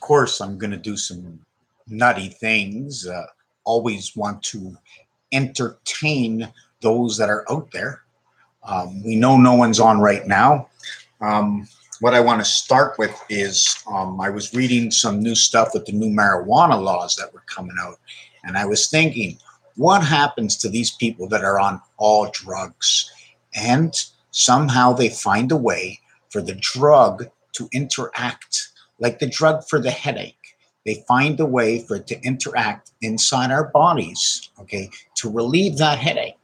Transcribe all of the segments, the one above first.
course, I'm going to do some nutty things. Always want to entertain those that are out there. We know no one's on right now. What I want to start with is I was reading some new stuff with the new marijuana laws that were coming out. And I was thinking, what happens to these people that are on all drugs? And somehow they find a way for the drug to interact, like the drug for the headache. They find a way for it to interact inside our bodies, okay, to relieve that headache.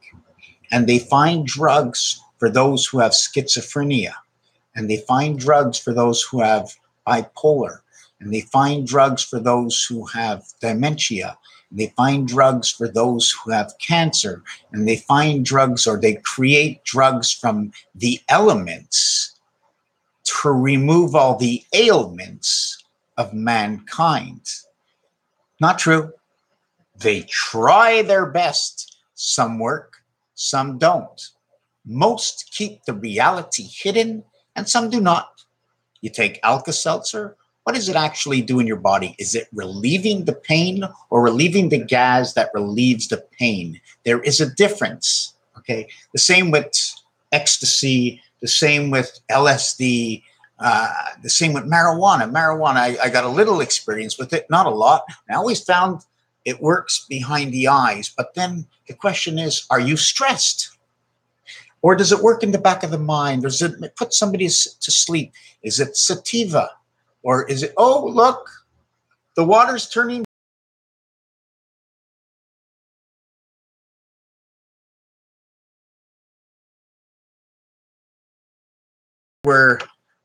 And they find drugs for those who have schizophrenia. And they find drugs for those who have bipolar. And they find drugs for those who have dementia. And they find drugs for those who have cancer. And they find drugs, or they create drugs from the elements to remove all the ailments of mankind. Not true. They try their best. Some work, some don't. Most keep the reality hidden, and some do not. You take Alka-Seltzer. What does it actually do in your body? Is it relieving the pain or relieving the gas that relieves the pain? There is a difference, okay? The same with ecstasy, the same with LSD, the same with marijuana. Marijuana, I got a little experience with it, not a lot. I always found it works behind the eyes. But then the question is, are you stressed? Or does it work in the back of the mind? Does it put somebody to sleep? Is it sativa? Or is it, oh, look, the water's turning. Where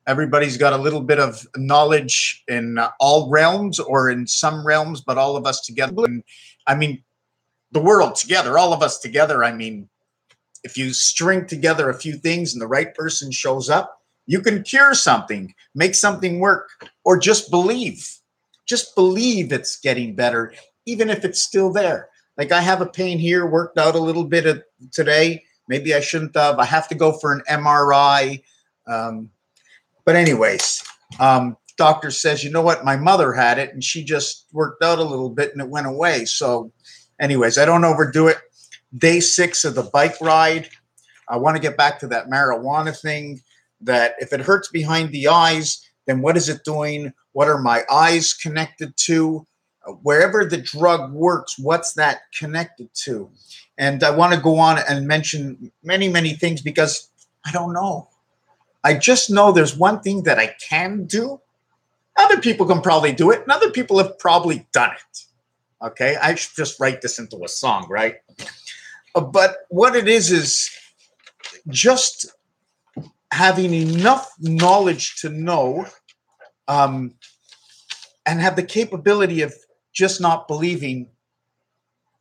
everybody's got a little bit of knowledge in all realms, or in some realms, but all of us together. And I mean, the world together, all of us together. I mean, if you string together a few things and the right person shows up, you can cure something, make something work, or just believe. Just believe it's getting better, even if it's still there. Like I have a pain here, worked out a little bit today. Maybe I shouldn't have. I have to go for an MRI. But anyways, doctor says, you know what? My mother had it and she just worked out a little bit and it went away. So anyways, I don't overdo it. Day 6 of the bike ride. I want to get back to that marijuana thing, that if it hurts behind the eyes, then what is it doing? What are my eyes connected to? Wherever the drug works, what's that connected to? And I want to go on and mention many, many things because I don't know. I just know there's one thing that I can do. Other people can probably do it, and other people have probably done it. Okay, I should just write this into a song, right? But what it is just having enough knowledge to know and have the capability of just not believing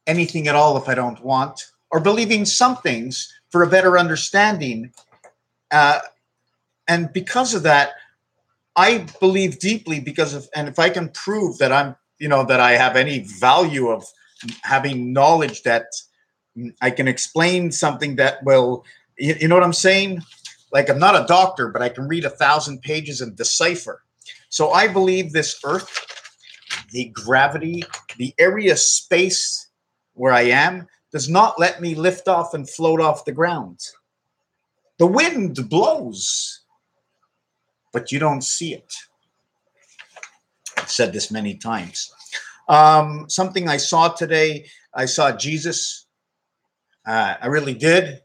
anything at all if I don't want, or believing some things for a better understanding. And because of that, I believe deeply and if I can prove that that I have any value of having knowledge that I can explain something that will, you know what I'm saying? Like I'm not a doctor, but I can read 1,000 pages and decipher. So I believe this earth, the gravity, the area space where I am does not let me lift off and float off the ground. The wind blows, but you don't see it. I've said this many times. Something I saw today, I saw Jesus. I really did.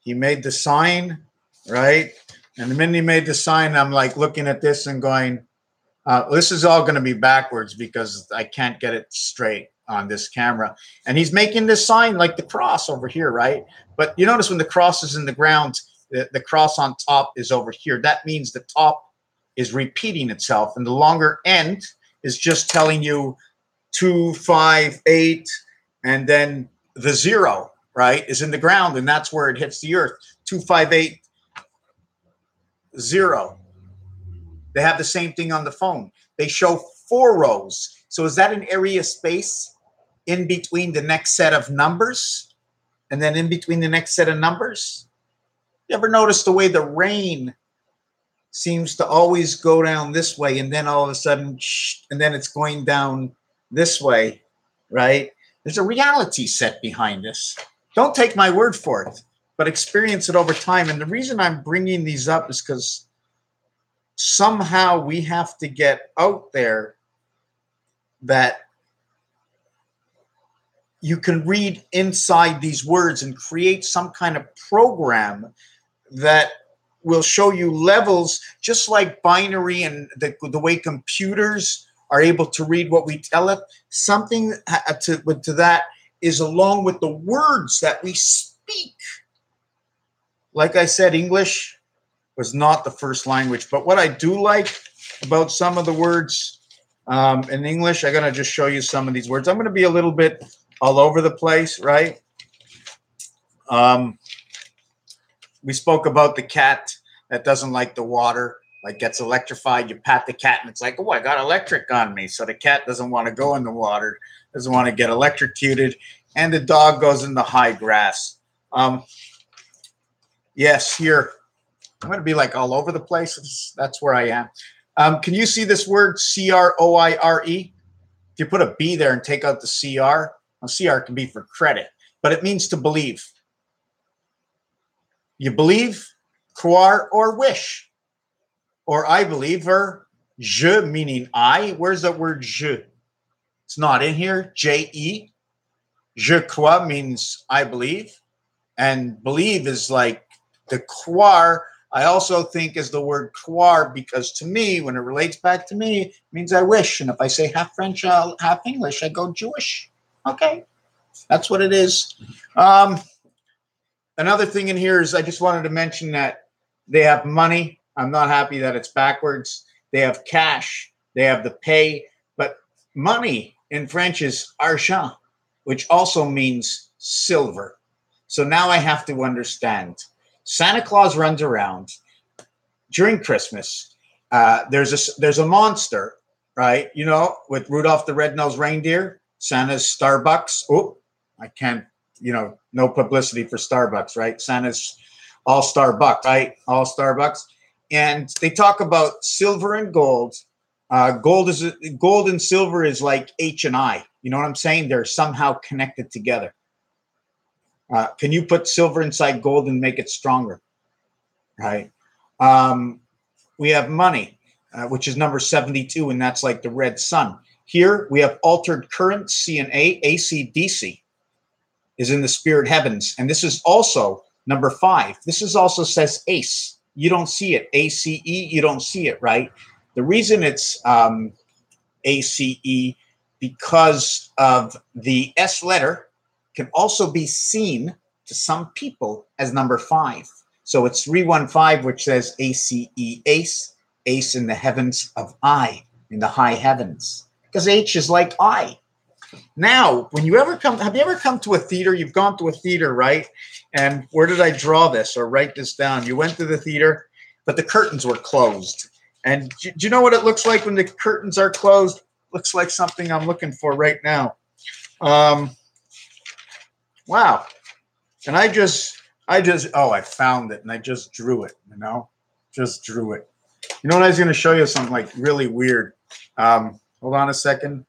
He made the sign, right? And the minute he made the sign, I'm like looking at this and going, this is all going to be backwards because I can't get it straight on this camera. And he's making this sign like the cross over here, right? But you notice when the cross is in the ground, the cross on top is over here. That means the top is repeating itself. And the longer end is just telling you 2, 5, 8, and then the 0, right, is in the ground, and that's where it hits the earth. 2, 5, 8, 0. They have the same thing on the phone. They show 4 rows. So is that an area space in between the next set of numbers? And then in between the next set of numbers? You ever notice the way the rain seems to always go down this way, and then all of a sudden, and then it's going down this way, right? There's a reality set behind this. Don't take my word for it, but experience it over time. And the reason I'm bringing these up is because somehow we have to get out there that you can read inside these words and create some kind of program that will show you levels, just like binary and the way computers are able to read what we tell it. Something to that is along with the words that we speak. Like I said, English was not the first language, but what I do like about some of the words in English, I'm going to just show you some of these words. I'm going to be a little bit all over the place, right? We spoke about the cat that doesn't like the water, like gets electrified. You pat the cat and it's like, oh, I got electric on me. So the cat doesn't want to go in the water, doesn't want to get electrocuted. And the dog goes in the high grass. Yes, here. I'm going to be like all over the place. That's where I am. Can you see this word, CROIRE? If you put a B there and take out the CR, well, CR can be for credit, but it means to believe. You believe, croire, or wish. Or I believe, or je, meaning I. Where's the word je? It's not in here. J-E. Je crois means I believe. And believe is like the croire. I also think is the word croire because to me, when it relates back to me, it means I wish. And if I say half French, half English, I go Jewish. Okay. That's what it is. Another thing in here is I just wanted to mention that they have money. I'm not happy that it's backwards. They have cash. They have the pay. But money in French is argent, which also means silver. So now I have to understand. Santa Claus runs around during Christmas. There's a monster, right? You know, with Rudolph the Red-Nosed Reindeer, Santa's Starbucks. Oh, I can't, no publicity for Starbucks, right? Santa's all Starbucks, right? All Starbucks. And they talk about silver and gold. Gold and silver is like H and I. You know what I'm saying? They're somehow connected together. Can you put silver inside gold and make it stronger? Right. We have money, which is number 72, and that's like the red sun. Here we have altered current, C and A. AC, DC is in the spirit heavens. And this is also number 5. This is also says ACE. You don't see it. ACE, you don't see it, right? The reason it's ACE because of the S letter can also be seen to some people as number 5. So it's 315, which says ACE, ace, ace in the heavens of I, in the high heavens. Because H is like I. Now, when you ever come, have you ever come to a theater? You've gone to a theater, right? And where did I draw this or write this down? You went to the theater, but the curtains were closed. And do you know what it looks like when the curtains are closed? Looks like something I'm looking for right now. Wow. And I found it and I just drew it, just drew it. You know what? I was going to show you something like really weird. Hold on a second.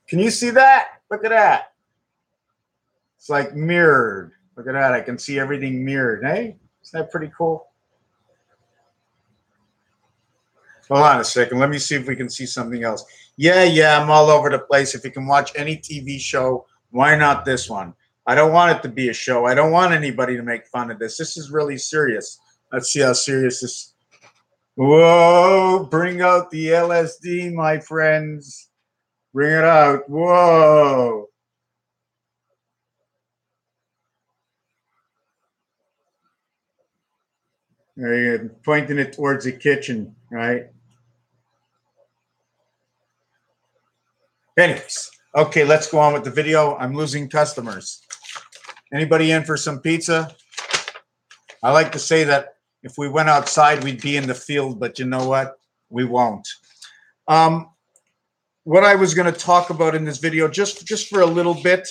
Can you see that? Look at that. It's like mirrored. Look at that. I can see everything mirrored. Hey, isn't that pretty cool? Hold on a second. Let me see if we can see something else. Yeah, I'm all over the place. If you can watch any TV show, why not this one? I don't want it to be a show. I don't want anybody to make fun of this. This is really serious. Let's see how serious this. Whoa, bring out the LSD, my friends. Bring it out. Whoa. There you're pointing it towards the kitchen, right? Anyways, okay, let's go on with the video. I'm losing customers. Anybody in for some pizza? I like to say that if we went outside, we'd be in the field, but you know what? We won't. What I was going to talk about in this video, just for a little bit,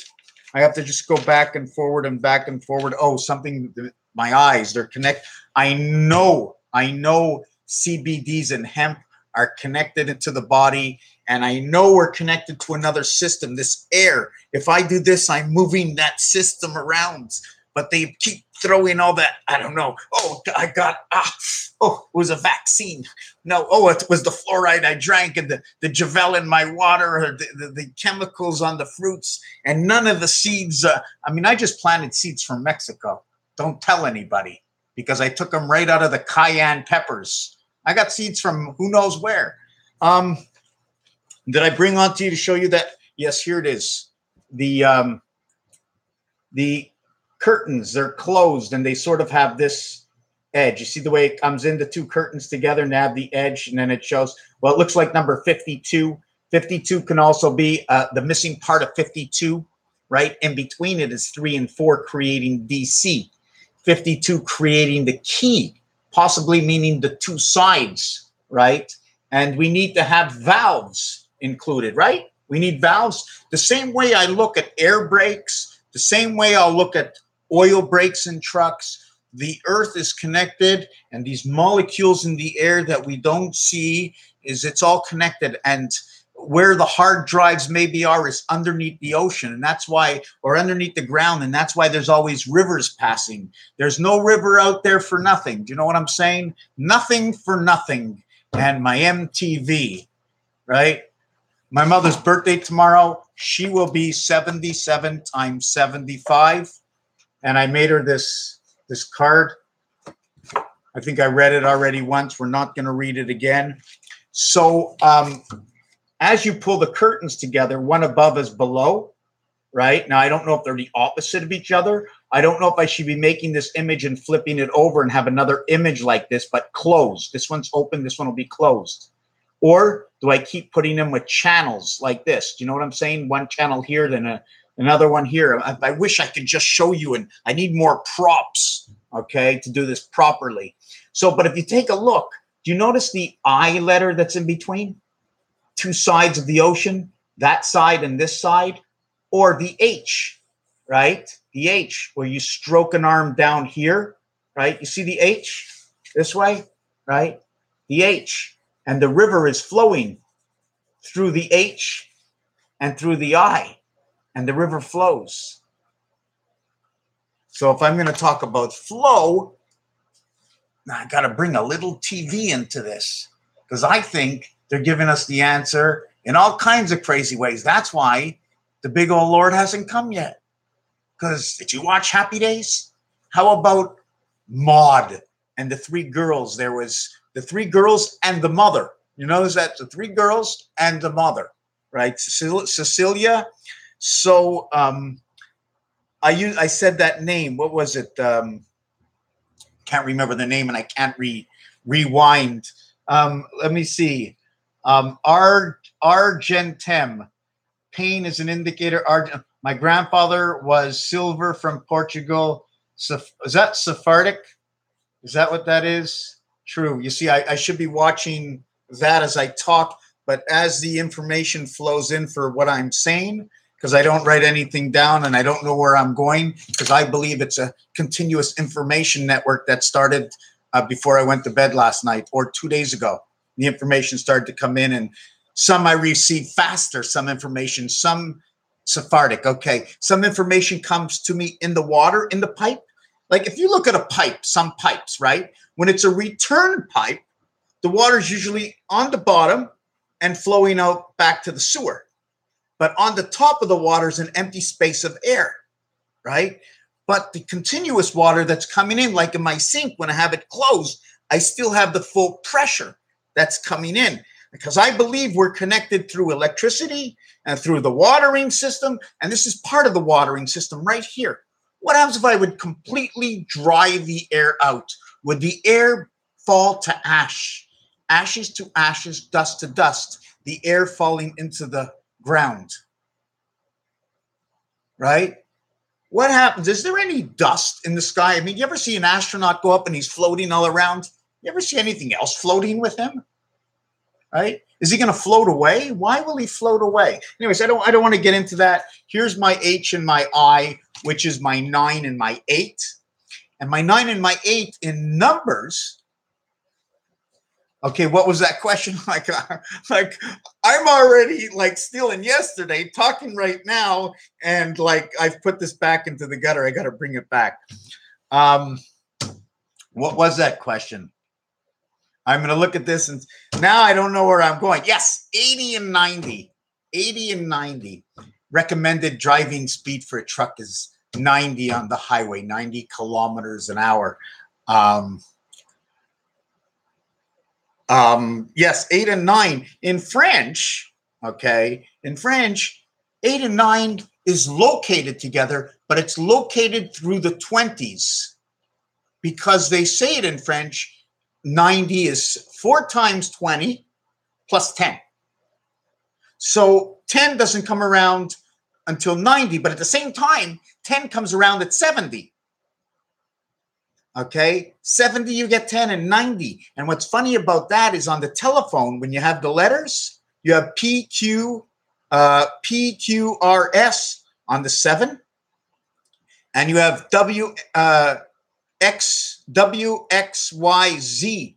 I have to just go back and forward and back and forward. Oh, something, my eyes, they're connected. I know I know CBDs and hemp are connected into the body, and I know we're connected to another system, this air. If I do this, I'm moving that system around. But they keep throwing all that, I don't know. Oh, it was a vaccine. No, it was the fluoride I drank and the Javel in my water, or the chemicals on the fruits, and none of the seeds. I just planted seeds from Mexico. Don't tell anybody, because I took them right out of the cayenne peppers. I got seeds from who knows where. Did I bring on to you to show you that? Yes, here it is. The curtains, they're closed and they sort of have this edge. You see the way it comes in, the two curtains together and they have the edge, and then it shows, well, it looks like number 52. 52 can also be the missing part of 52, right? In between it is 3 and 4 creating DC. 52 creating the key, possibly meaning the two sides, right? And we need to have valves included, right? We need valves. The same way I look at air brakes, the same way I'll look at oil brakes in trucks. The earth is connected, and these molecules in the air that we don't see, it's all connected. And where the hard drives maybe are is underneath the ocean, and that's why, or underneath the ground, and that's why there's always rivers passing. There's no river out there for nothing. Do you know what I'm saying? Nothing for nothing. And my MTV, right? My mother's birthday tomorrow. She will be 77 times 75. And I made her this card. I think I read it already once. We're not going to read it again. So as you pull the curtains together, one above is below, right? Now, I don't know if they're the opposite of each other. I don't know if I should be making this image and flipping it over and have another image like this, but closed. This one's open. This one will be closed. Or do I keep putting them with channels like this? Do you know what I'm saying? One channel here, then another one here. I wish I could just show you, and I need more props, okay, to do this properly. So, but if you take a look, do you notice the I letter that's in between? Two sides of the ocean, that side and this side, or the H, right? The H, where you stroke an arm down here, right? You see the H this way, right? The H, and the river is flowing through the H and through the I, and the river flows. So if I'm going to talk about flow, now I got to bring a little TV into this, because I think they're giving us the answer in all kinds of crazy ways. That's why the big old Lord hasn't come yet. Because did you watch Happy Days? How about Maude and the three girls? There was the three girls and the mother. You notice that? The three girls and the mother, right? Cecilia. So I said that name. What was it? Can't remember the name, and I can't rewind. Let me see. Argentem. Pain is an indicator. My grandfather was silver from Portugal. Is that Sephardic? Is that what that is? True. You see, I should be watching that as I talk, but as the information flows in for what I'm saying, because I don't write anything down and I don't know where I'm going, because I believe it's a continuous information network that started before I went to bed last night or 2 days ago. The information started to come in, and some I receive faster, some information, some Sephardic. Okay. Some information comes to me in the water, in the pipe. Like if you look at a pipe, some pipes, right? When it's a return pipe, the water is usually on the bottom and flowing out back to the sewer. But on the top of the water is an empty space of air, right? But the continuous water that's coming in, like in my sink, when I have it closed, I still have the full pressure that's coming in, because I believe we're connected through electricity and through the watering system. And this is part of the watering system right here. What happens if I would completely dry the air out? Would the air fall to ash? Ashes to ashes, dust to dust, the air falling into the ground, right? What happens? Is there any dust in the sky? I mean, you ever see an astronaut go up and he's floating all around? You ever see anything else floating with him? Right? Is he going to float away? Why will he float away? Anyways, I don't want to get into that. Here's my H and my I, which is my 9 and my 8. And my 9 and my 8 in numbers Okay, what was that question? Like I'm already like stealing yesterday, talking right now, and like I've put this back into the gutter. I got to bring it back. What was that question? I'm going to look at this and now I don't know where I'm going. Yes, 80 and 90. 80 and 90. Recommended driving speed for a truck is 90 on the highway, 90 kilometers an hour. Yes, 8 and 9. In French, okay, in French, 8 and 9 is located together, but it's located through the 20s because they say it in French, 90 is 4 times 20 plus 10. So 10 doesn't come around until 90, but at the same time, 10 comes around at 70. Okay, 70 you get 10 and 90. And what's funny about that is on the telephone, when you have the letters, you have PQRS on the 7, and you have WXYZ,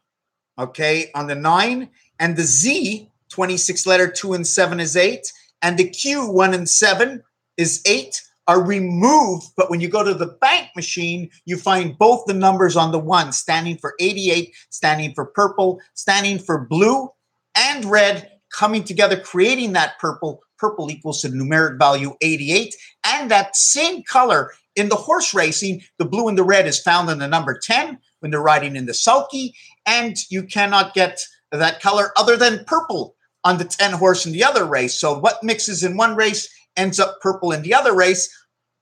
okay, on the 9, and the Z, 26 letter 2 and 7 is 8, and the Q, 1 and 7 is 8, are removed, but when you go to the bank machine, you find both the numbers on the 1, standing for 88, standing for purple, standing for blue and red, coming together, creating that purple. Purple equals the numeric value 88, and that same color in the horse racing, the blue and the red is found in the number 10 when they're riding in the sulky, and you cannot get that color other than purple on the 10 horse in the other race. So what mixes in one race ends up purple in the other race.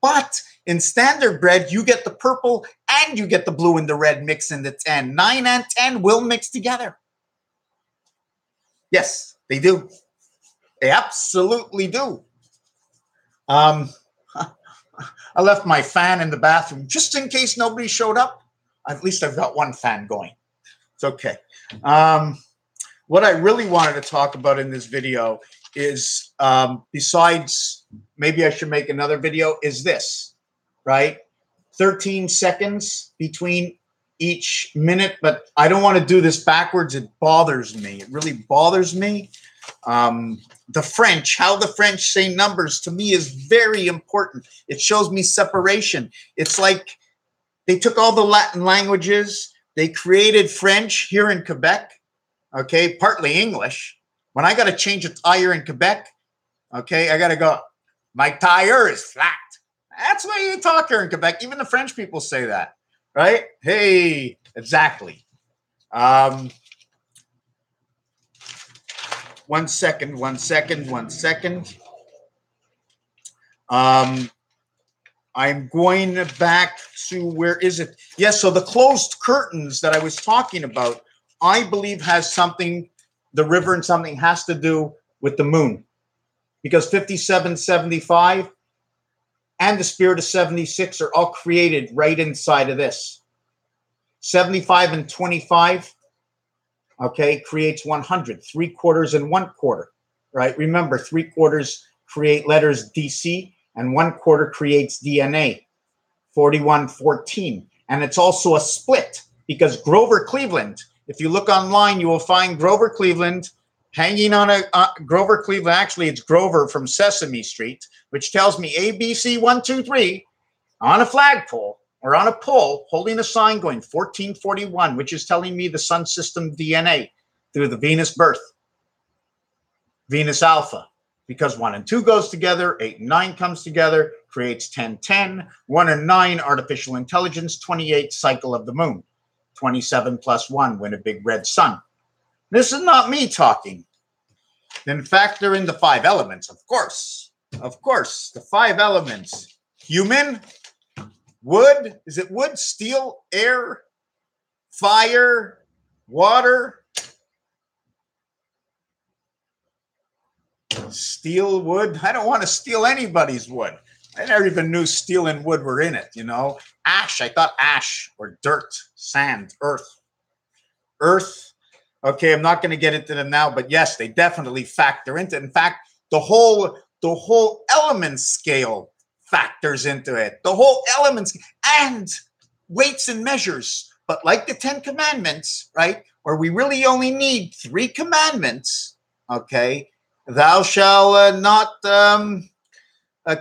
But in standard bred, you get the purple and you get the blue and the red mix in the 10. 9 and 10 will mix together. Yes, they do. They absolutely do. I left my fan in the bathroom just in case nobody showed up. At least I've got one fan going. It's okay. What I really wanted to talk about in this video is, besides, maybe I should make another video, is this, right? 13 seconds between each minute, but I don't want to do this backwards. It bothers me. It really bothers me. The French, how the French say numbers to me is very important. It shows me separation. It's like they took all the Latin languages, they created French here in Quebec, okay, partly English. When I got to change a tire in Quebec, okay, I got to go, my tire is flat. That's the way you talk here in Quebec. Even the French people say that, right? Hey, exactly. 1 second, 1 second, 1 second. I'm going back to, where is it? Yes, so the closed curtains that I was talking about, I believe has something, the river and something has to do with the moon. Because 57, 75 and the spirit of 76 are all created right inside of this. 75 and 25, okay, creates 100. 3 quarters and 1 quarter, right? Remember, 3 quarters create letters DC and 1 quarter creates DNA. 41, 14. And it's also a split because Grover Cleveland, if you look online, you will find Grover Cleveland hanging on a Grover Cleveland. Actually, it's Grover from Sesame Street, which tells me ABC 1, 2, 3 on a flagpole or on a pole holding a sign going 1441, which is telling me the sun system DNA through the Venus birth, Venus alpha, because 1 and 2 goes together, 8 and 9 comes together, creates 10, 10, 1 and 9, artificial intelligence, 28, cycle of the moon, 27 plus 1, win a big red sun. This is not me talking. Then factor in the 5 elements, of course, the 5 elements. Human, wood, is it wood, steel, air, fire, water, steel, wood. I don't want to steal anybody's wood. I never even knew steel and wood were in it, you know. Ash, I thought ash or dirt, sand, earth. Earth, okay, I'm not going to get into them now, but yes, they definitely factor into it. In fact, the whole element scale factors into it. The whole elements and weights and measures. But like the 10 Commandments, right? where we really only need 3 commandments, okay, thou shalt not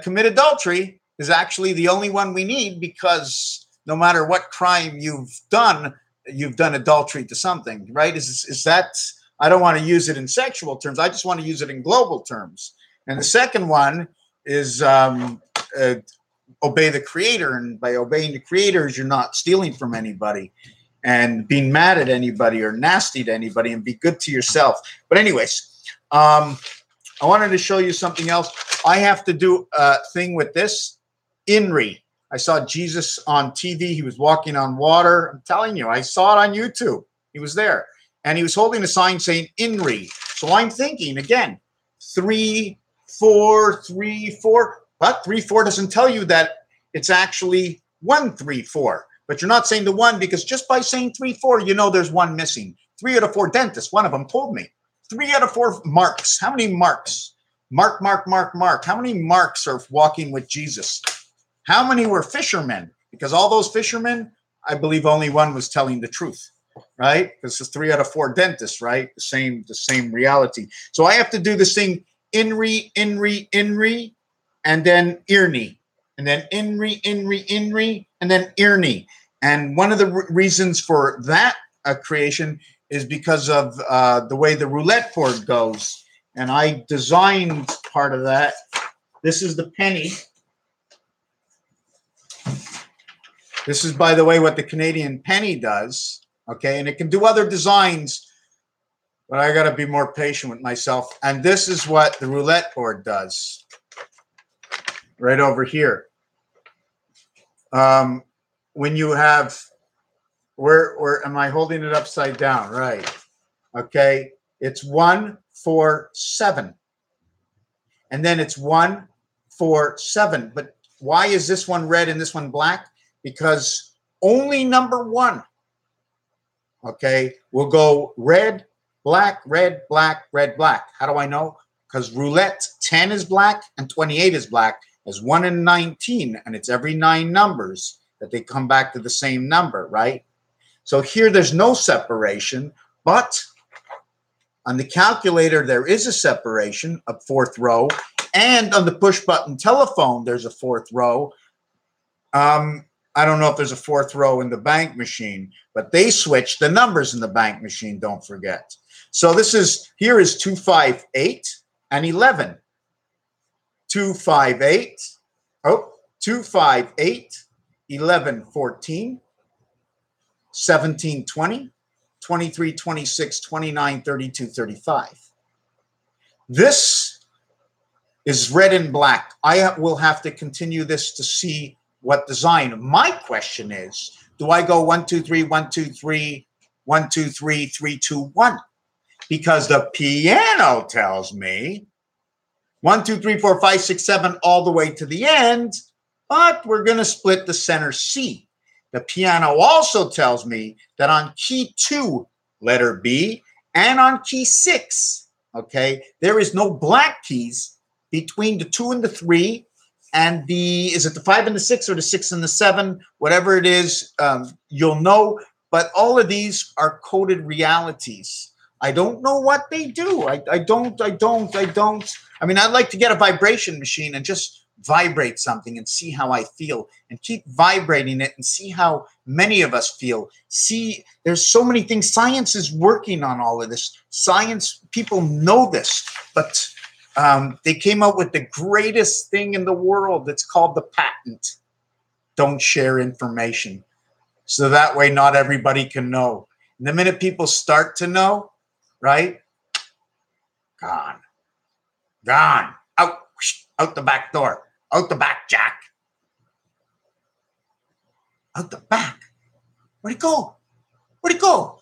commit adultery, is actually the only one we need, because no matter what crime you've done adultery to something, right? Is that, I don't want to use it in sexual terms. I just want to use it in global terms. And the second one is obey the Creator. And by obeying the Creator, you're not stealing from anybody and being mad at anybody or nasty to anybody, and be good to yourself. But anyways, I wanted to show you something else. I have to do a thing with this. INRI. I saw Jesus on TV. He was walking on water. I'm telling you, I saw it on YouTube. He was there. And he was holding a sign saying INRI. So I'm thinking, again, 3, 4, 3, 4. But 3, 4 doesn't tell you that it's actually 1, 3, 4. But you're not saying the 1, because just by saying 3, 4, you know there's 1 missing. 3 out of 4 dentists, one of them told me. 3 out of 4 marks. How many marks? Mark, mark, mark, mark. How many marks are walking with Jesus? How many were fishermen? Because all those fishermen, I believe only 1 was telling the truth, right? This is 3 out of 4 dentists, right? The same reality. So I have to do this thing, INRI, INRI, INRI, and then IRNI, and then INRI, INRI, INRI, and then IRNI. And one of the reasons for that creation is because of the way the roulette board goes. And I designed part of that. This is the penny. This is, by the way, what the Canadian penny does. Okay, and it can do other designs, but I got to be more patient with myself. And this is what the roulette board does. Right over here. When you have, where am I holding it upside down? Right. Okay. It's 1, 4, 7. And then it's 1, 4, 7. But why is this one red and this one black? Because only number 1, okay, will go red, black, red, black, red, black. How do I know? Because roulette, 10 is black and 28 is black, as 1 and 19, and it's every 9 numbers that they come back to the same number, right? So here there's no separation, but on the calculator there is a separation, a 4th row, and on the push-button telephone there's a 4th row. I don't know if there's a 4th row in the bank machine, but they switched the numbers in the bank machine, don't forget. So this is, here is 2, 5, 8, and 11. 2, 5, 8, 2, 5, 8, 11, 14, 17, 20, 23, 26, 29, 32, 35. This is red and black. I will have to continue this to see what design. My question is, do I go 1, 2, 3, 1, 2, 3, 1, 2, 3, 3, 2, 1? Because the piano tells me 1, 2, 3, 4, 5, 6, 7, all the way to the end, but we're going to split the center C. The piano also tells me that on key 2, letter B, and on key 6, okay, there is no black keys between the 2 and the 3, and the, is it the 5 and the 6 or the 6 and the 7, whatever it is, you'll know, but all of these are coded realities. I don't know what they do. I don't. I mean, I'd like to get a vibration machine and just vibrate something and see how I feel, and keep vibrating it and see how many of us feel. See, there's so many things. Science is working on all of this. Science, people know this, but they came up with the greatest thing in the world. It's called the patent. Don't share information. So that way not everybody can know. And the minute people start to know, right? Gone. Gone. Out. Out the back door. Out the back, Jack. Out the back. Where'd he go? Where'd he go?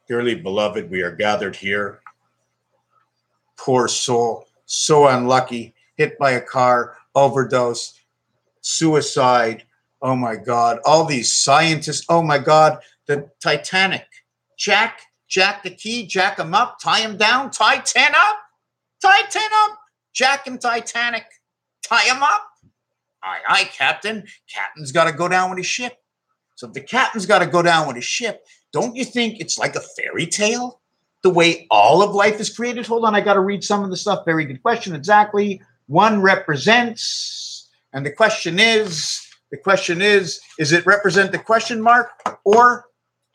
Dearly beloved, we are gathered here. Poor soul. So unlucky. Hit by a car. Overdose. Suicide. Oh my God. All these scientists. Oh my God. The Titanic. Jack the key, jack him up, tie him down, tie 10 up, tie 10 up, Jack and Titanic, tie him up. Aye, aye, Captain. Captain's got to go down with his ship. So if the captain's got to go down with a ship, don't you think it's like a fairy tale? The way all of life is created? Hold on, I got to read some of the stuff. Very good question. Exactly. One represents, and the question is, it represent the question mark or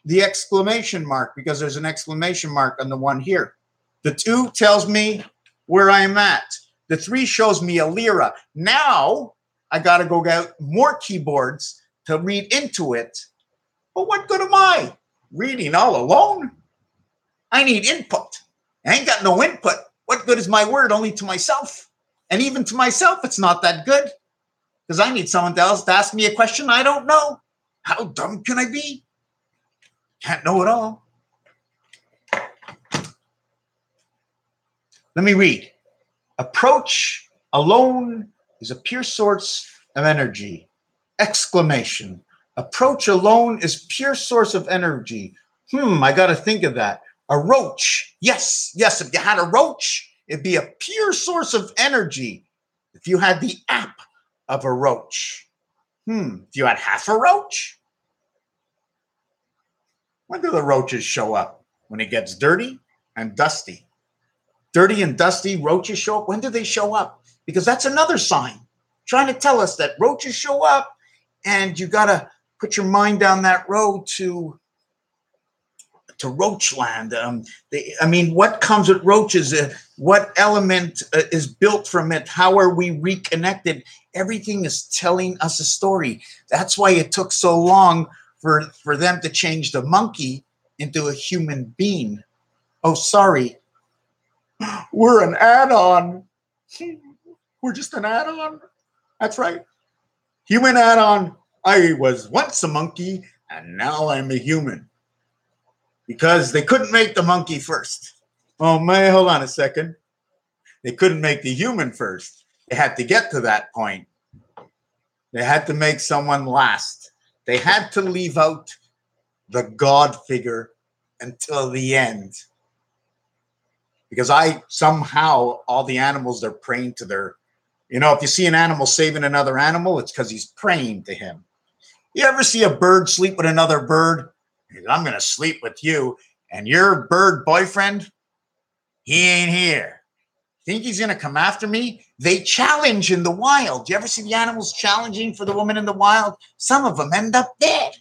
the exclamation mark? Because there's an exclamation mark on the one here. The 2 tells me where I'm at. The 3 shows me a lira. Now I got to go get more keyboards to read into it. But what good am I? Reading all alone? I need input. I ain't got no input. What good is my word? Only to myself. And even to myself, it's not that good. Because I need someone else to ask me a question I don't know. How dumb can I be? Can't know it all. Let me read. Approach alone is a pure source of energy. Exclamation. Approach alone is pure source of energy. I got to think of that. A roach. Yes. If you had a roach, it'd be a pure source of energy. If you had the app of a roach. If you had half a roach? When do the roaches show up? When it gets dirty and dusty. Dirty and dusty roaches show up. When do they show up? Because that's another sign trying to tell us that roaches show up, and you got to put your mind down that road to Roachland. What comes with roaches? What element is built from it? How are we reconnected? Everything is telling us a story. That's why it took so long for them to change the monkey into a human being. Oh, sorry. We're an add-on. We're just an add-on. That's right. Human add-on. I was once a monkey, and now I'm a human. Because they couldn't make the monkey first. Oh, man, hold on a second. They couldn't make the human first. They had to get to that point. They had to make someone last. They had to leave out the God figure until the end. Because somehow all the animals, they're praying to their, if you see an animal saving another animal, it's because he's praying to him. You ever see a bird sleep with another bird? I'm going to sleep with you. And your bird boyfriend, he ain't here. Think he's going to come after me? They challenge in the wild. Do you ever see the animals challenging for the woman in the wild? Some of them end up dead.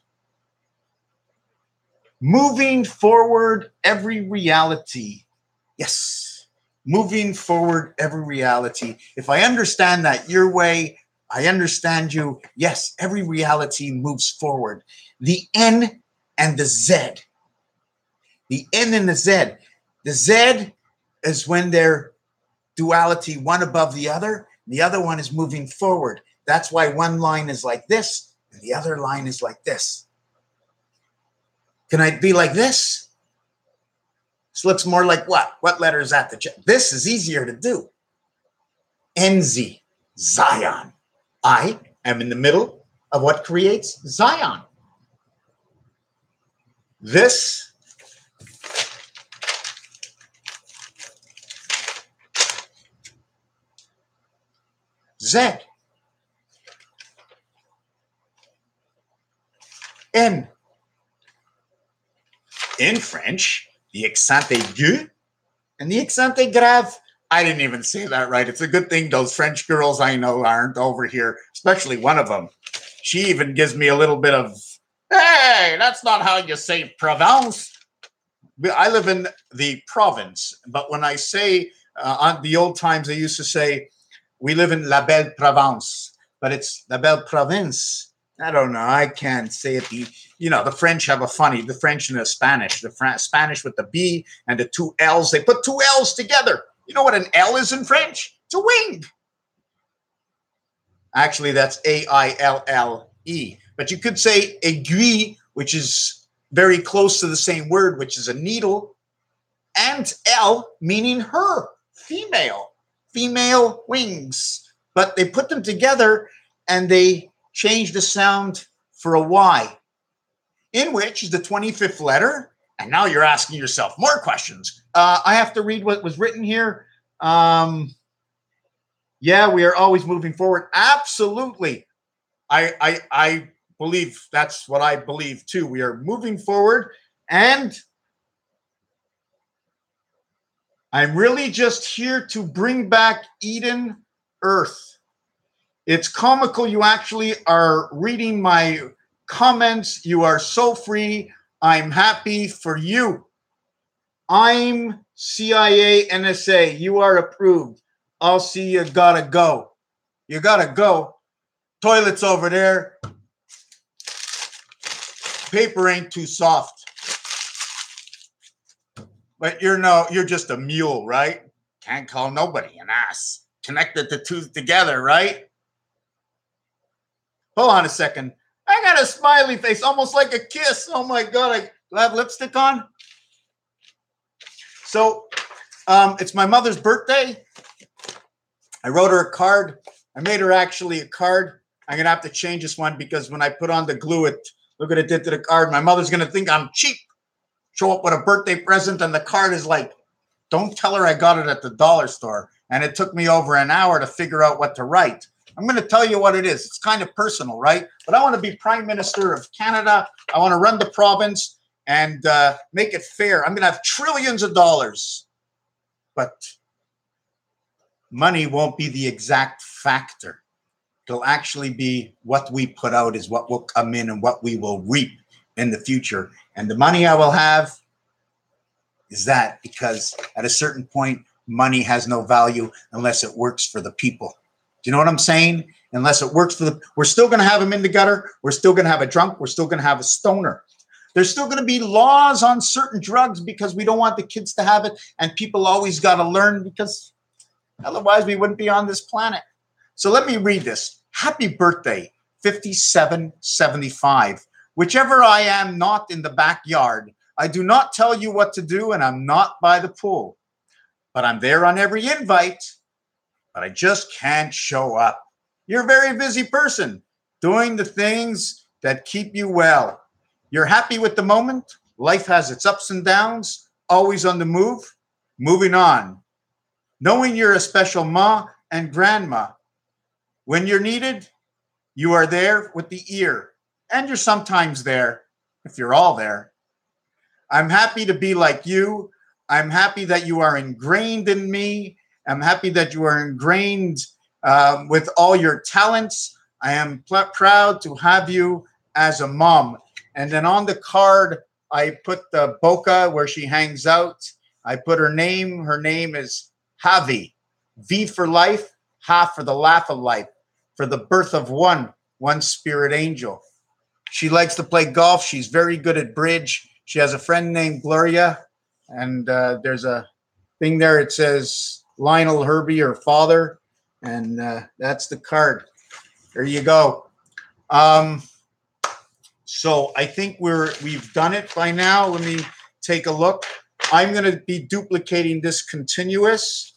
Moving forward every reality. Yes. Moving forward every reality. If I understand that your way, I understand you. Yes, every reality moves forward. The N and the Z. The N and the Z. The Z is when they're duality, one above the other. The other one is moving forward. That's why one line is like this, and the other line is like this. Can I be like this? This looks more like what? What letter is that? This is easier to do. NZ, Zion. I am in the middle of what creates Zion. This Z. N. In French, the accent aigu and the accent grave. I didn't even say that right. It's a good thing those French girls I know aren't over here, especially one of them. She even gives me a little bit of, hey, that's not how you say Provence. I live in the province, but when I say on the old times, they used to say, we live in La Belle Provence, but it's La Belle Province. I don't know. I can't say it. The French have the French and the Spanish. The Spanish with the B and the 2 L's. They put 2 L's together. You know what an L is in French? It's a wing. Actually, that's A-I-L-L-E. But you could say aiguille, which is very close to the same word, which is a needle, and L, meaning her, female wings. But they put them together and they changed the sound for a Y, in which is the 25th letter. And now you're asking yourself more questions. I have to read what was written here. Yeah, we are always moving forward. Absolutely. I believe that's what I believe too. We are moving forward, and I'm really just here to bring back Eden Earth. It's comical. You actually are reading my comments. You are so free. I'm happy for you. I'm CIA NSA. You are approved. I'll see you gotta go. You gotta go. Toilet's over there. Paper ain't too soft. But you're just a mule, right? Can't call nobody an ass. Connected the two together, right? Hold on a second. I got a smiley face, almost like a kiss. Oh my God, do I have lipstick on? So it's my mother's birthday. I wrote her a card. I made her actually a card. I'm going to have to change this one because when I put on the glue, look what it did to the card. My mother's going to think I'm cheap. Show up with a birthday present and the card is like, don't tell her I got it at the dollar store. And it took me over an hour to figure out what to write. I'm going to tell you what it is. It's kind of personal, right? But I want to be Prime Minister of Canada. I want to run the province and make it fair. I'm going to have trillions of dollars. But money won't be the exact factor. It'll actually be what we put out is what will come in and what we will reap in the future. And the money I will have is that because at a certain point, money has no value unless it works for the people. Do you know what I'm saying? Unless it works for we're still going to have them in the gutter. We're still going to have a drunk. We're still going to have a stoner. There's still going to be laws on certain drugs because we don't want the kids to have it. And people always got to learn because otherwise we wouldn't be on this planet. So let me read this. Happy birthday, 5775. Whichever I am not in the backyard, I do not tell you what to do and I'm not by the pool. But I'm there on every invite, but I just can't show up. You're a very busy person doing the things that keep you well. You're happy with the moment. Life has its ups and downs, always on the move, moving on. Knowing you're a special ma and grandma. When you're needed, you are there with the ear, and you're sometimes there if you're all there. I'm happy to be like you. I'm happy that you are ingrained in me. I'm happy that you are ingrained with all your talents. I am proud to have you as a mom. And then on the card, I put the boca where she hangs out. I put her name. Her name is Javi. V for life, Ha for the laugh of life, for the birth of one spirit angel. She likes to play golf. She's very good at bridge. She has a friend named Gloria. And there's a thing there. It says Lionel Herbie, her father. And that's the card. There you go. So I think we've done it by now. Let me take a look. I'm going to be duplicating this continuous.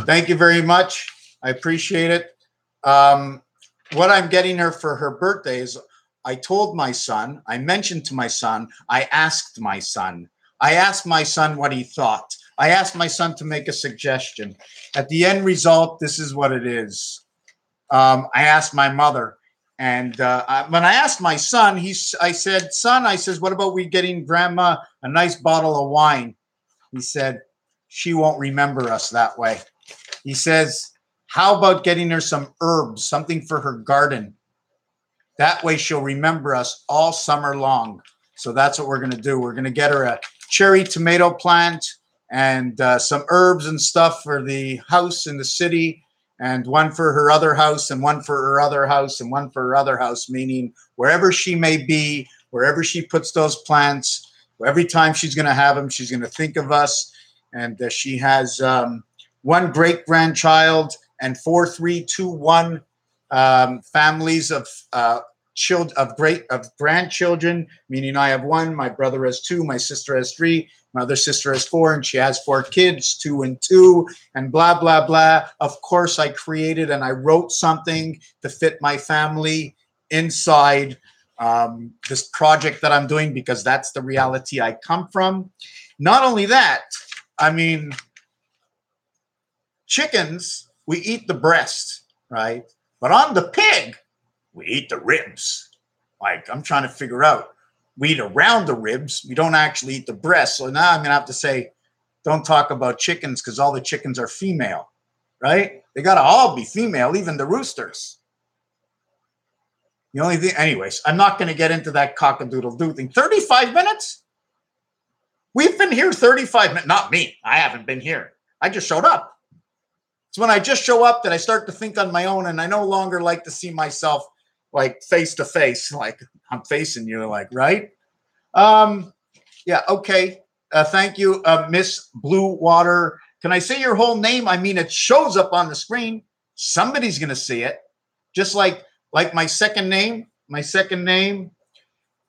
Thank you very much. I appreciate it. What I'm getting her for her birthday is I told my son, I mentioned to my son, I asked my son what he thought. I asked my son to make a suggestion. At the end result, this is what it is. I asked my mother, and when I asked my son, I said, son, what about we getting grandma a nice bottle of wine? He said, she won't remember us that way. He says, how about getting her some herbs, something for her garden? That way she'll remember us all summer long. So that's what we're going to do. We're going to get her a cherry tomato plant and some herbs and stuff for the house in the city, and one for her other house and one for her other house and one for her other house, meaning wherever she may be, wherever she puts those plants, every time she's going to have them, she's going to think of us. And she has one great-grandchild and 4, 3, 2, 1 families of grandchildren, meaning I have 1, my brother has 2, my sister has 3, my other sister has 4, and she has 4 kids, 2 and 2, and blah, blah, blah. Of course, I created and I wrote something to fit my family inside this project that I'm doing because that's the reality I come from. Not only that, I mean, chickens, we eat the breast, right? But on the pig, we eat the ribs. Like, I'm trying to figure out. We eat around the ribs. We don't actually eat the breast. So now I'm going to have to say, don't talk about chickens because all the chickens are female, right? They got to all be female, even the roosters. The only thing, anyways, I'm not going to get into that cock-a-doodle-doo thing. 35 minutes? We've been here 35 minutes. Not me. I haven't been here. I just showed up. It's when I just show up that I start to think on my own, and I no longer like to see myself like face to face, like I'm facing you, like, right? Yeah, okay. Thank you, Miss Blue Water. Can I say your whole name? I mean, it shows up on the screen. Somebody's going to see it. Just like my second name. My second name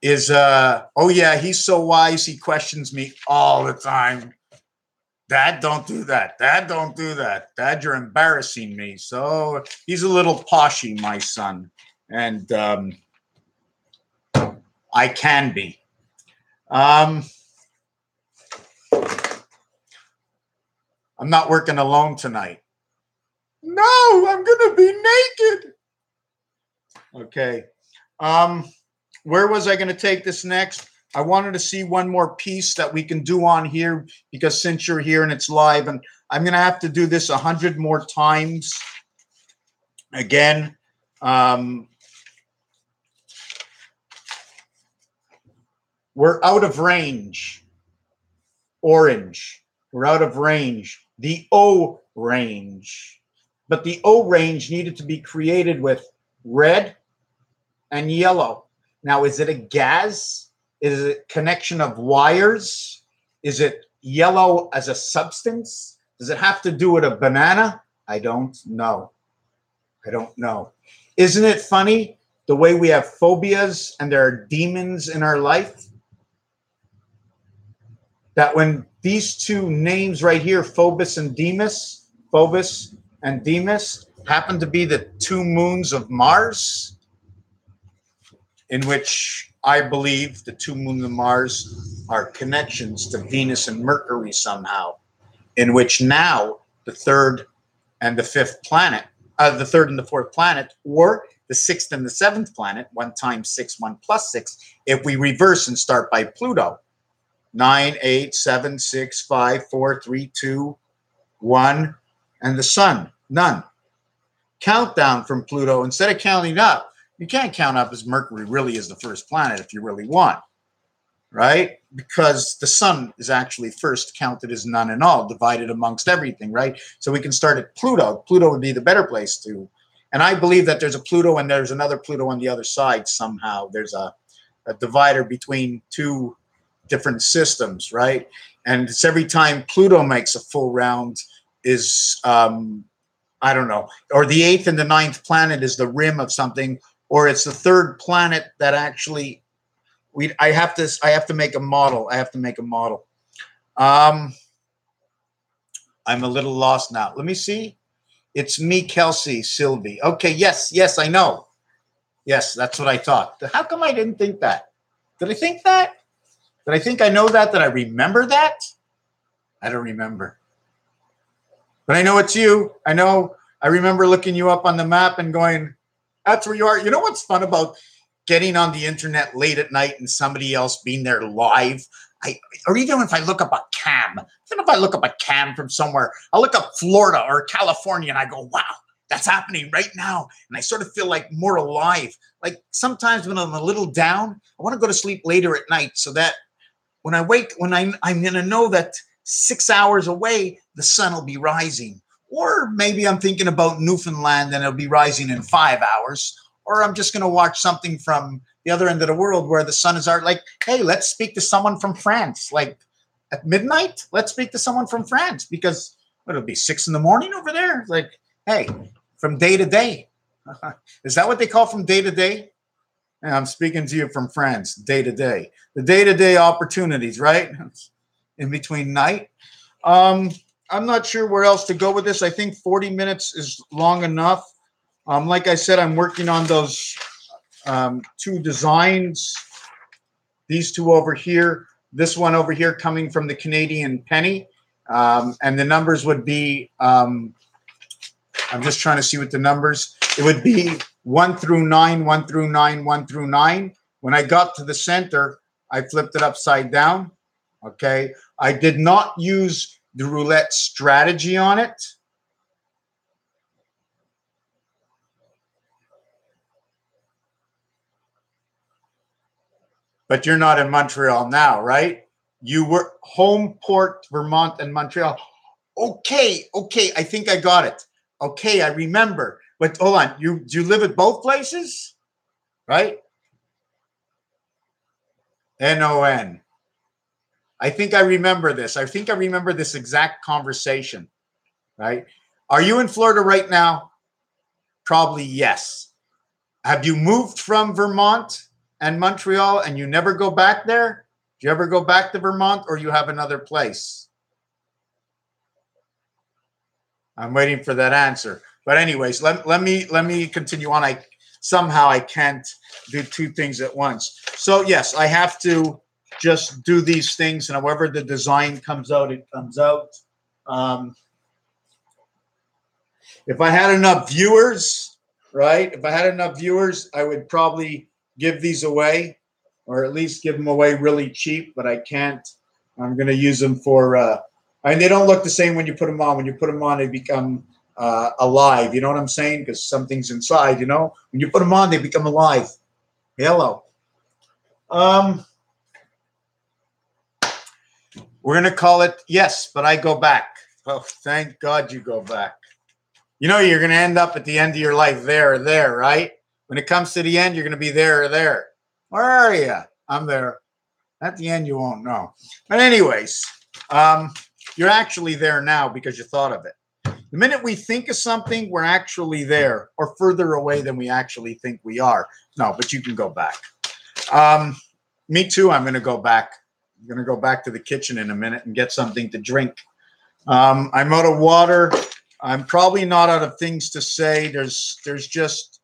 is, oh yeah, he's so wise. He questions me all the time. Dad, don't do that. Dad, don't do that. Dad, you're embarrassing me. So he's a little poshy, my son. And I can be. I'm not working alone tonight. No, I'm going to be naked. Okay. Where was I going to take this next? I wanted to see one more piece that we can do on here because since you're here and it's live, and I'm going to have to do this 100 more times. Again, we're out of range. Orange. We're out of range. The O range. But the O range needed to be created with red and yellow. Now, is it a gas? Is it a connection of wires? Is it yellow as a substance? Does it have to do with a banana? I don't know. I don't know. Isn't it funny the way we have phobias and there are demons in our life? That when these two names right here, Phobos and Deimos, happen to be the two moons of Mars, in which I believe the two moons of Mars are connections to Venus and Mercury somehow, in which now the third and the fifth planet, the third and the fourth planet, or the sixth and the seventh planet, 1 times 6, 1 plus 6, if we reverse and start by Pluto, 9, 8, 7, 6, 5, 4, 3, 2, 1, and the sun, none. Countdown from Pluto, instead of counting up, you can't count up as Mercury really is the first planet if you really want, right? Because the sun is actually first counted as none and all, divided amongst everything, right? So we can start at Pluto. Pluto would be the better place to. And I believe that there's a Pluto and there's another Pluto on the other side somehow. There's a divider between two different systems, right? And it's every time Pluto makes a full round is, I don't know, or the 8th and the 9th planet is the rim of something, or it's the third planet that actually I have to make a model. I have to make a model. I'm a little lost now. Let me see. It's me, Kelsey, Sylvie. Okay, yes, I know. Yes, that's what I thought. How come I didn't think that? Did I think that? Did I think I know that? Did I remember that? I don't remember. But I know it's you. I remember looking you up on the map and going, that's where you are. You know what's fun about getting on the internet late at night and somebody else being there live? Or even if I look up a cam, even if I look up a cam from somewhere, I'll look up Florida or California and I go, wow, that's happening right now. And I sort of feel like more alive. Like sometimes when I'm a little down, I want to go to sleep later at night so that when I wake, I'm going to know that 6 hours away, the sun will be rising. Or maybe I'm thinking about Newfoundland and it'll be rising in 5 hours. Or I'm just going to watch something from the other end of the world where the sun is like, hey, let's speak to someone from France. Like at midnight, let's speak to someone from France because it'll be 6 in the morning over there. Like, hey, from day to day. Is that what they call from day to day? Yeah, I'm speaking to you from France, day to day. The day-to-day opportunities, right? In between night. I'm not sure where else to go with this. I think 40 minutes is long enough. Like I said, I'm working on those 2 designs. These 2 over here. This one over here coming from the Canadian penny. And the numbers would be, I'm just trying to see what the numbers. it would be 1 through 9, 1 through 9, 1 through 9. When I got to the center, I flipped it upside down. Okay. I did not use the roulette strategy on it. But you're not in Montreal now, right? You were Homeport, Vermont, and Montreal. Okay, I think I got it. Okay, I remember. But hold on, you live at both places, right? NON. I think I remember this. I think I remember this exact conversation, right? Are you in Florida right now? Probably yes. Have you moved from Vermont and Montreal and you never go back there? Do you ever go back to Vermont or you have another place? I'm waiting for that answer. But anyways, let me continue on. Somehow I can't do two things at once. So yes, I have to just do these things, and however the design comes out, it comes out. If I had enough viewers, right? If I had enough viewers, I would probably give these away, or at least give them away really cheap, but I can't. I'm going to use them for, and they don't look the same when you put them on. When you put them on, they become alive. You know what I'm saying? Because something's inside, you know? When you put them on, they become alive. Hello. We're going to call it yes, but I go back. Oh, thank God you go back. You know, you're going to end up at the end of your life there or there, right? When it comes to the end, you're going to be there or there. Where are you? I'm there. At the end, you won't know. But anyways, you're actually there now because you thought of it. The minute we think of something, we're actually there or further away than we actually think we are. No, but you can go back. Me too. I'm going to go back. I'm going to go back to the kitchen in a minute and get something to drink. I'm out of water. I'm probably not out of things to say. There's just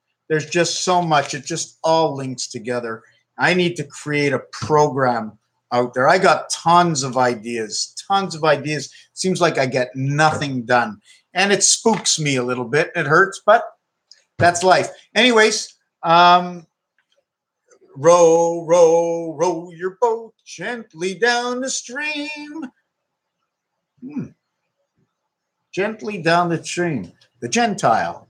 so much. It just all links together. I need to create a program out there. I got tons of ideas. Seems like I get nothing done. And it spooks me a little bit. It hurts, but that's life. Anyways, row, row, row your boat gently down the stream. Gently down the stream. The Gentile.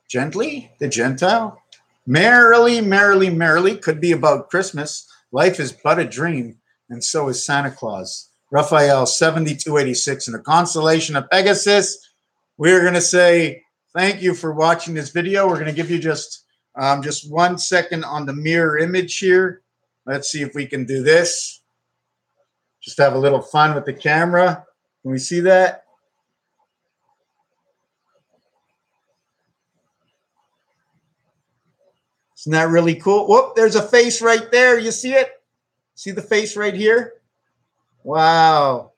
Gently, the Gentile. Merrily, merrily, merrily. Could be about Christmas. Life is but a dream, and so is Santa Claus. Raphael 7286 in the constellation of Pegasus. We're going to say thank you for watching this video. We're going to give you just 1 second on the mirror image here. Let's see if we can do this. Just have a little fun with the camera. Can we see that? Isn't that really cool? Whoop, there's a face right there. You see it? See the face right here? Wow.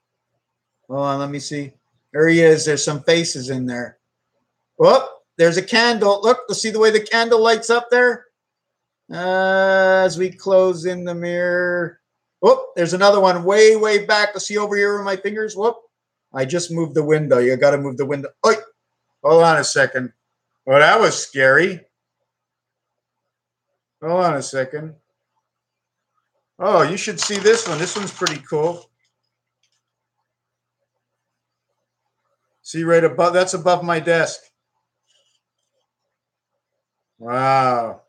Hold on, let me see. There he is. There's some faces in there. Whoop, there's a candle. Look, see the way the candle lights up there? As we close in the mirror. Whoop, there's another one way, way back. See over here with my fingers? Whoop. I just moved the window. You got to move the window. Oi, hold on a second. Oh, that was scary. Hold on a second. Oh, you should see this one. This one's pretty cool. See right above, that's above my desk. Wow.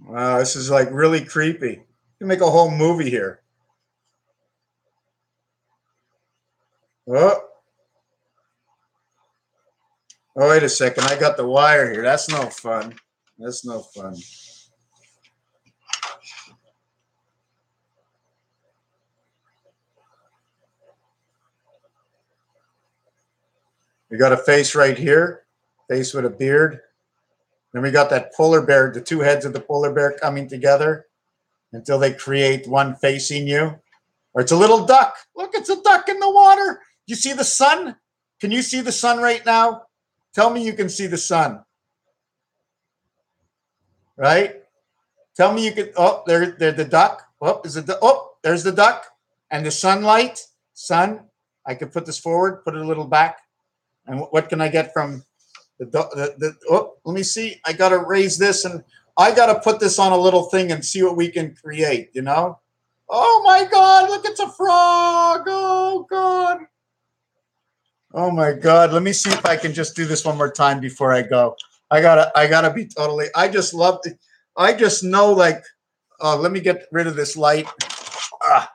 Wow, this is like really creepy. You can make a whole movie here. Oh. Oh, wait a second. I got the wire here. That's no fun. That's no fun. We got a face right here. Face with a beard. Then we got that polar bear, the two heads of the polar bear coming together until they create one facing you. Or it's a little duck. Look, it's a duck in the water. You see the sun? Can you see the sun right now? Tell me you can see the sun. Right? Tell me you can. Oh, there's the duck. Oh, there's the duck. And the sunlight. Sun. I could put this forward, put it a little back. And what can I get from oh, let me see. I got to raise this and I got to put this on a little thing and see what we can create, you know? Oh my God, look, it's a frog. Oh God. Oh my God. Let me see if I can just do this one more time before I go. I gotta be totally, I just love it. I just know, like, let me get rid of this light. Ah,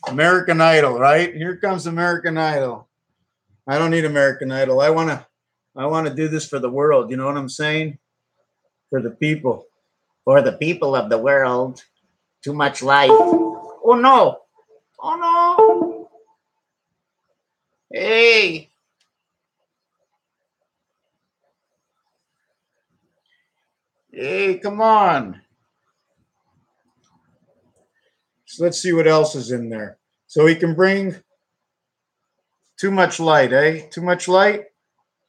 American Idol, right? Here comes American Idol. I don't need American Idol. I wanna do this for the world. You know what I'm saying? For the people. For the people of the world. Too much light. Oh no. Oh no. Hey. Hey, come on. So let's see what else is in there. So we can bring too much light, eh? Too much light?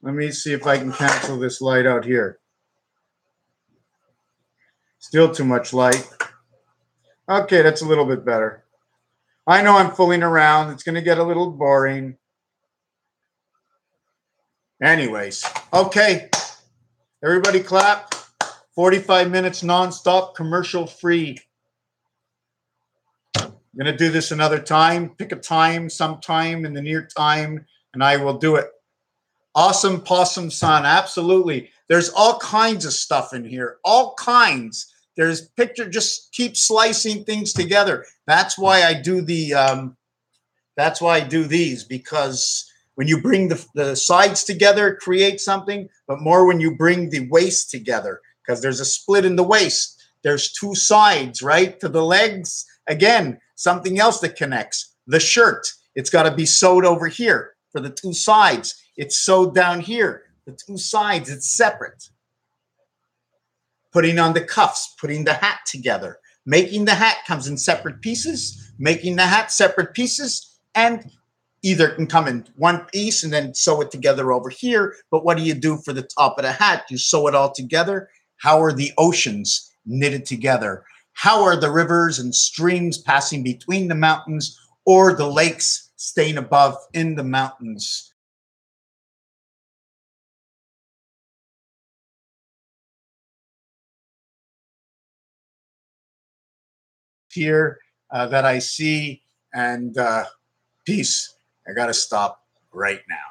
Let me see if I can cancel this light out here. Still too much light. Okay, that's a little bit better. I know I'm fooling around. It's going to get a little boring. Anyways, okay. Everybody clap. 45 minutes nonstop, commercial free. I'm going to do this another time. Pick a time, sometime in the near time, and I will do it. Awesome Possum Son. Absolutely. There's all kinds of stuff in here. All kinds. There's picture. Just keep slicing things together. That's why I do the. That's why I do these, because when you bring the sides together, create something. But more when you bring the waist together, because there's a split in the waist. There's two sides, right, to the legs. Again, something else that connects. The shirt. It's got to be sewed over here for the two sides. It's sewed down here. The two sides, it's separate. Putting on the cuffs, putting the hat together. Making the hat comes in separate pieces. Making the hat separate pieces. And either it can come in one piece and then sew it together over here. But what do you do for the top of the hat? You sew it all together. How are the oceans knitted together? How are the rivers and streams passing between the mountains, or the lakes staying above in the mountains? Here that I see, and peace. I got to stop right now.